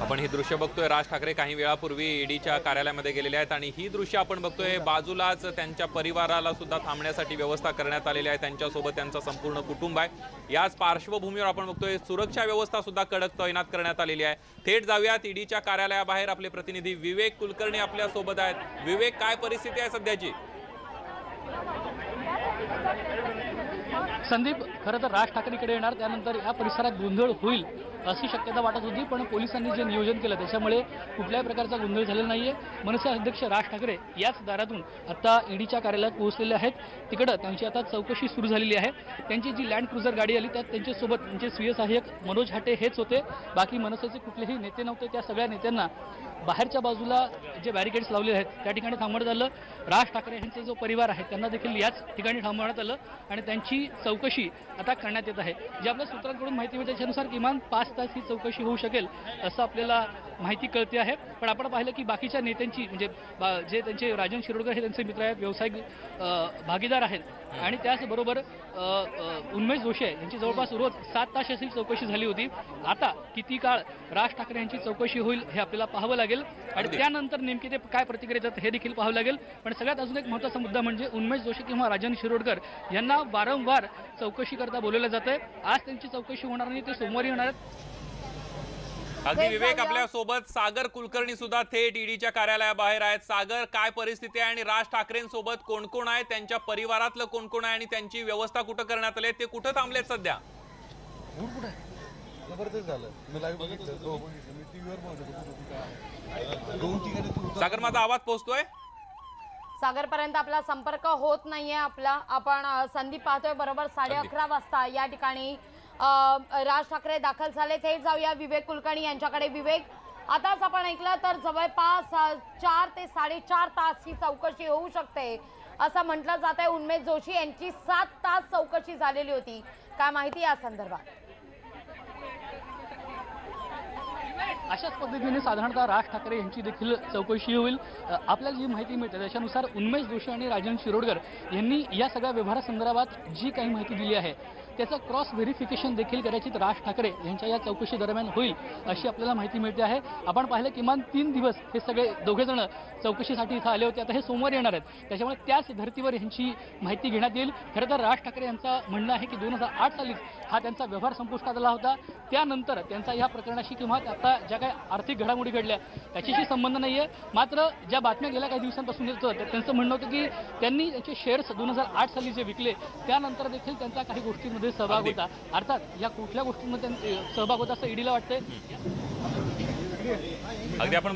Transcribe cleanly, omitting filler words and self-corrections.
आपण ही दृश्य बघतोय, राज ठाकरे काही वेळापूर्वी ईडीच्या कार्यालयामध्ये गेलेले आहेत आणि ही दृश्य आपण बघतोय, बाजूलाच त्यांच्या परिवाराला सुद्धा थांबण्यासाठी व्यवस्था करण्यात आलेली आहे। त्यांच्यासोबत त्यांचं संपूर्ण कुटुंब आहे। याच पार्श्वभूमीवर आपण बघतोय सुरक्षा व्यवस्था सुद्धा कडक तैनात करण्यात आलेली आहे। थेट जाऊयात ईडीच्या कार्यालयाबाहेर, आपले प्रतिनिधी विवेक कुलकर्णी आपल्या सोबत आहेत। विवेक, काय परिस्थिती आहे सध्याची? संदीप, खरं तर राज ठाकरेंकडे येणार त्यानंतर या परिसरात गोंधळ होईल अशी शक्यता वाटत होती, पण पोलिसांनी जे नियोजन केलं त्याच्यामुळे कुठल्याही प्रकारचा गोंधळ झालेला नाहीये। मनसे अध्यक्ष राज ठाकरे याच दारातून आता ईडीच्या कार्यालयात पोहोचलेले आहेत। तिकडं त्यांची आता चौकशी सुरू झालेली आहे। त्यांची जी लँड क्रुझर गाडी आली त्यात त्यांच्यासोबत त्यांचे स्वीय सहाय्यक मनोज हाटे हेच होते, बाकी मनसेचे कुठलेही नेते नव्हते। त्या सगळ्या नेत्यांना बाहेरच्या बाजूला जे बॅरिकेड्स लावले आहेत त्या ठिकाणी थांबवण्यात आलं। राज ठाकरे यांचा जो परिवार आहे त्यांना देखील याच ठिकाणी थांबवण्यात आलं आणि त्यांची चौकशी आता करण्यात येत आहे। जे आपल्या सूत्रांकडून माहिती मिळते त्याच्यानुसार किमान 5 तास ही चौकशी होऊ शकेल असं आपल्याला माहिती कळते आहे। पण आपण पाहिलं की बाकीच्या नेत्यांची म्हणजे जे त्यांचे राजन शिरोडकर हे त्यांचे मित्र आहेत, व्यावसायिक भागीदार आहेत आणि त्याचबरोबर उन्मेष जोशी आहे यांची जवळपास रोज 7 तास अशी चौकशी झाली होती। आता किती काळ राज ठाकरे यांची चौकशी होईल हे आपल्याला पाहावं लागेल आणि त्यानंतर नेमकी ते काय प्रतिक्रिया देतात हे देखील पाहावं लागेल। पण सगळ्यात अजून एक महत्त्वाचा मुद्दा म्हणजे उन्मेष जोशी किंवा राजन शिरोडकर यांना वारंवार चौकशी करता बोलवलं जातंय। आज त्यांची चौकशी होणार नाही, ते सोमवारी होणार आहेत। अगदी विवेक, आपल्या सोबत सागर कुलकर्णी सुद्धा थेट ईडीच्या कार्यालयाबाहेर आहेत। सागर, काय परिस्थिती आहे आणि राज ठाकरेंसोबत कोण कोण आहे, त्यांच्या परिवारातलं कोण कोण आहे आणि त्यांची व्यवस्था कुठं करण्यात आली, ते कुठं थांबलेत सध्या? जबरदस्त झालं, मी लाईव्ह बघितलं, मी टीव्हीवर बघितलं। सागर, माझा आवाज पोहोचतोय? सागर पर्यंत आपला संपर्क होत नाहीये आपला। आपण संदीप पाहतोय बरोबर 11:30 वाजता या ठिकाणी राज ठाकरे दाखल झाले। थेट जाऊया विवेक कुलकर्णी यांच्याकडे। विवेक, आताच आपण ऐकलं तर जवळपास 4 ते 4.5 तास ही चौकशी होऊ शकते असं म्हटलं जात आहे। उन्मेष जोशी यांची 7 तास चौकशी झालेली होती, काय माहिती या संदर्भात? अशाच पद्धतीने साधारणतः राज ठाकरे यांची देखील चौकशी होईल। आपल्याला जी माहिती मिळते त्याच्यानुसार उन्मेष जोशी आणि राजन शिरोडकर यांनी या सगळ्या व्यवहारासंदर्भात जी काही माहिती दिली आहे त्याचं क्रॉस व्हेरिफिकेशन देखील कदाचित राज ठाकरे यांच्या या चौकशी दरम्यान होईल अशी आपल्याला माहिती मिळते आहे। आपण पाहिलं किमान 3 दिवस हे सगळे दोघेजण चौकशीसाठी इथं आले होते, आता हे सोमवारी येणार आहेत, त्याच्यामुळे त्याच धर्तीवर यांची माहिती घेण्यात येईल। खरं तर राज ठाकरे यांचं म्हणणं आहे की 2008 सालीच हा त्यांचा व्यवहार संपुष्टात आला होता, त्यानंतर त्यांचा या प्रकरणाशी किंवा आता ज्या काही आर्थिक घडामोडी घडल्या त्याच्याशी संबंध नाही आहे। मात्र ज्या बातम्या गेल्या काही दिवसांपासून येत होत्या त्यांचं म्हणणं होतं की त्यांनी त्यांचे शेअर्स 2008 साली जे विकले त्यानंतर देखील त्यांचा काही गोष्टींमध्ये सहभाग होता। अर्थात या कुठल्या गोष्टींमध्ये सहभाग होता असं ईडीला वाटतंय। अगदी आपण